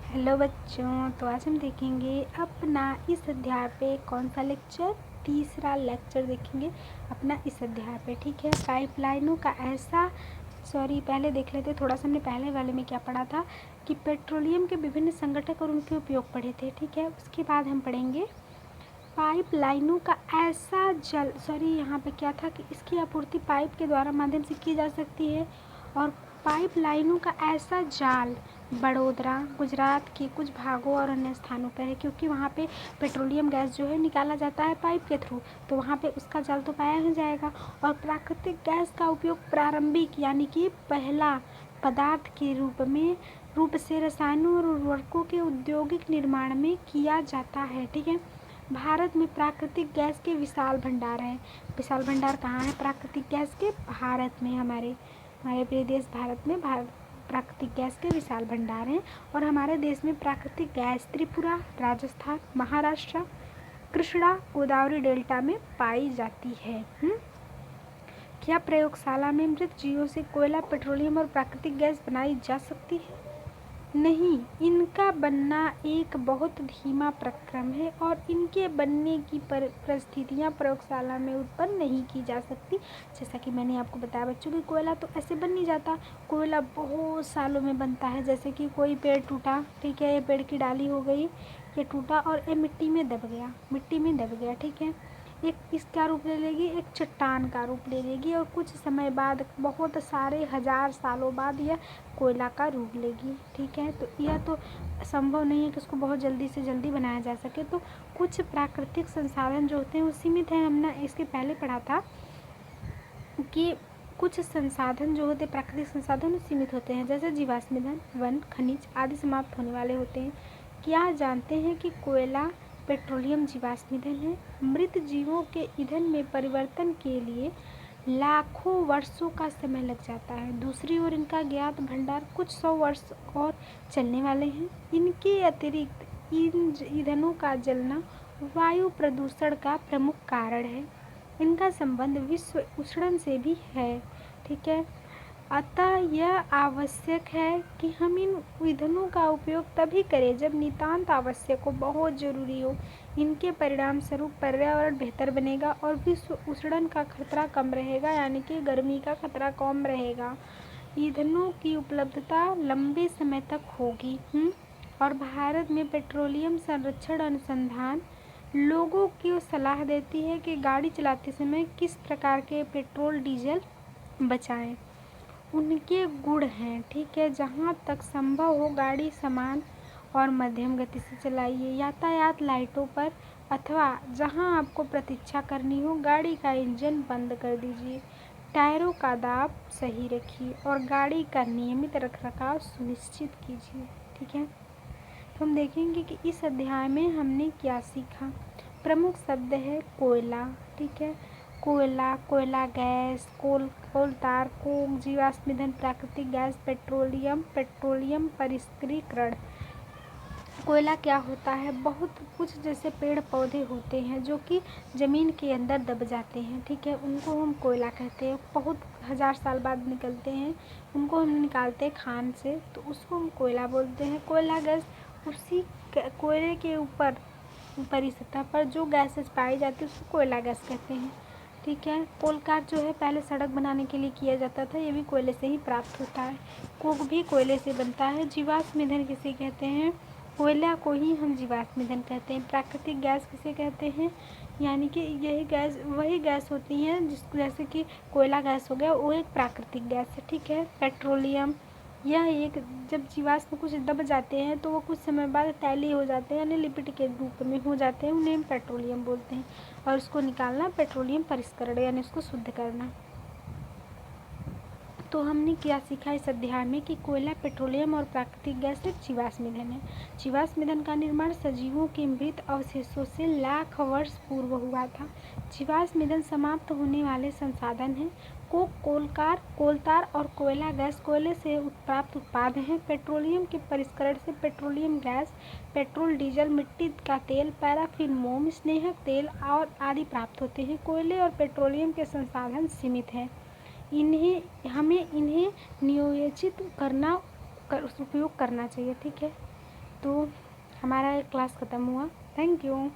Hello बच्चों, तो आज हम देखेंगे अपना इस अध्याय पे कौन सा लेक्चर, तीसरा लेक्चर देखेंगे अपना इस अध्याय पे। ठीक है, पाइपलाइनों का ऐसा पहले देख लेते थोड़ा सा। हमने पहले वाले में क्या पढ़ा था कि पेट्रोलियम के विभिन्न संगठक और उनके उपयोग पढ़े थे। ठीक है, उसके बाद हम पढ़ेंगे पाइपलाइनों का ऐसा यहाँ पे क्या था कि इसकी आपूर्ति पाइप के द्वारा माध्यम से की जा सकती है। और पाइपलाइनों का ऐसा जाल बड़ोदरा, गुजरात के कुछ भागों और अन्य स्थानों पर है, क्योंकि वहाँ पे पेट्रोलियम गैस जो है निकाला जाता है पाइप के थ्रू, तो वहाँ पे उसका जाल तो पाया ही जाएगा। और प्राकृतिक गैस का उपयोग प्रारंभिक यानी कि पहला पदार्थ के रूप से रसायनों और उर्वरकों के औद्योगिक निर्माण में किया जाता है। ठीक है, भारत में प्राकृतिक गैस के विशाल भंडार हैं। विशाल भंडार कहाँ है प्राकृतिक गैस के? भारत में, हमारे प्रिय देश भारत में प्राकृतिक गैस के विशाल भंडार हैं। और हमारे देश में प्राकृतिक गैस त्रिपुरा, राजस्थान, महाराष्ट्र, कृष्णा, गोदावरी डेल्टा में पाई जाती है। क्या प्रयोगशाला में मृत जीवों से कोयला, पेट्रोलियम और प्राकृतिक गैस बनाई जा सकती है? नहीं, इनका बनना एक बहुत धीमा प्रक्रम है और इनके बनने की परिस्थितियाँ प्रयोगशाला में उत्पन्न नहीं की जा सकती। जैसा कि मैंने आपको बताया बच्चों कि कोयला तो ऐसे बन नहीं जाता, कोयला बहुत सालों में बनता है। जैसे कि कोई पेड़ टूटा, ठीक है, ये पेड़ की डाली हो गई, ये टूटा और ये मिट्टी में दब गया। ठीक है, एक इसका रूप ले लेगी, एक चट्टान का रूप ले लेगी और कुछ समय बाद, बहुत सारे हजार सालों बाद यह कोयला का रूप लेगी। ठीक है, तो यह तो संभव नहीं है कि उसको बहुत जल्दी से जल्दी बनाया जा सके। तो कुछ प्राकृतिक संसाधन जो होते हैं वो सीमित हैं। हमने इसके पहले पढ़ा था कि कुछ संसाधन जो होते हैं, प्राकृतिक संसाधन सीमित होते हैं, जैसे जीवाश्म ईंधन, वन, खनिज आदि समाप्त होने वाले होते हैं। क्या जानते हैं कि कोयला, पेट्रोलियम जीवाश्म ईंधन है? मृत जीवों के ईंधन में परिवर्तन के लिए लाखों वर्षों का समय लग जाता है। दूसरी ओर इनका ज्ञात भंडार कुछ 100 वर्ष और चलने वाले हैं। इनके अतिरिक्त इन ईंधनों का जलना वायु प्रदूषण का प्रमुख कारण है। इनका संबंध विश्व उष्णन से भी है। ठीक है, अतः यह आवश्यक है कि हम इन ईंधनों का उपयोग तभी करें जब नितांत आवश्यक हो, बहुत जरूरी हो। इनके परिणाम स्वरूप पर्यावरण बेहतर बनेगा और विश्व उष्णन का खतरा कम रहेगा, यानी कि गर्मी का खतरा कम रहेगा। ईंधनों की उपलब्धता लंबे समय तक होगी। और भारत में पेट्रोलियम संरक्षण अनुसंधान लोगों की सलाह देती है कि गाड़ी चलाते समय किस प्रकार के पेट्रोल डीजल बचाएं। उनके गुण हैं, ठीक है, जहाँ तक संभव हो गाड़ी समान और मध्यम गति से चलाइए। यातायात लाइटों पर अथवा जहाँ आपको प्रतीक्षा करनी हो गाड़ी का इंजन बंद कर दीजिए। टायरों का दाब सही रखिए और गाड़ी का नियमित रखरखाव सुनिश्चित कीजिए। ठीक है, तो हम देखेंगे कि इस अध्याय में हमने क्या सीखा। प्रमुख शब्द है कोयला। ठीक है, कोयला, कोयला गैस, कोलतार, कोक, जीवाश्म ईंधन, प्राकृतिक गैस, पेट्रोलियम, पेट्रोलियम परिष्करण। कोयला क्या होता है? बहुत कुछ जैसे पेड़ पौधे होते हैं जो कि ज़मीन के अंदर दब जाते हैं, ठीक है, उनको हम कोयला कहते हैं। बहुत हजार साल बाद निकलते हैं, उनको हम निकालते हैं खान से, तो उसको हम कोयला बोलते हैं। कोयला गैस उसी कोयले के ऊपरी सतह पर जो गैसेस पाई जाती है उसको कोयला गैस कहते हैं। ठीक है, कोलकार जो है पहले सड़क बनाने के लिए किया जाता था, ये भी कोयले से ही प्राप्त होता है। कोक भी कोयले से बनता है। जीवाश्म ईंधन किसे कहते हैं? कोयला को ही हम जीवाश्म ईंधन कहते हैं। प्राकृतिक गैस किसे कहते हैं? यानी कि यही गैस वही गैस होती हैं जिसको, जैसे कि कोयला गैस हो गया, वो एक प्राकृतिक गैस है। ठीक है, पेट्रोलियम, यह एक, जब जीवाश्म कुछ दब जाते हैं तो वो कुछ समय बाद तैलीय हो जाते हैं, यानी लिपिड के रूप में हो जाते हैं, उन्हें हम पेट्रोलियम बोलते हैं। और उसको निकालना पेट्रोलियम परिष्करण, यानी उसको शुद्ध करना। तो हमने क्या सीखा इस अध्याय में कि कोयला, पेट्रोलियम और प्राकृतिक गैस एक जीवाश्म ईंधन है। जीवाश्म ईंधन का निर्माण सजीवों के मृत अवशेषों से लाख वर्ष पूर्व हुआ था। जीवाश्म ईंधन समाप्त होने वाले संसाधन हैं। कोक, कोलतार और कोयला गैस कोयले से प्राप्त उत्पाद हैं। पेट्रोलियम के परिष्करण से पेट्रोलियम गैस, पेट्रोल, डीजल, मिट्टी का तेल, पैराफिन, मोम, स्नेहक तेल और आदि प्राप्त होते हैं। कोयले और पेट्रोलियम के संसाधन सीमित हैं, हमें इन्हें नियोजित उपयोग करना चाहिए। ठीक है, तो हमारा क्लास ख़त्म हुआ। Thank you.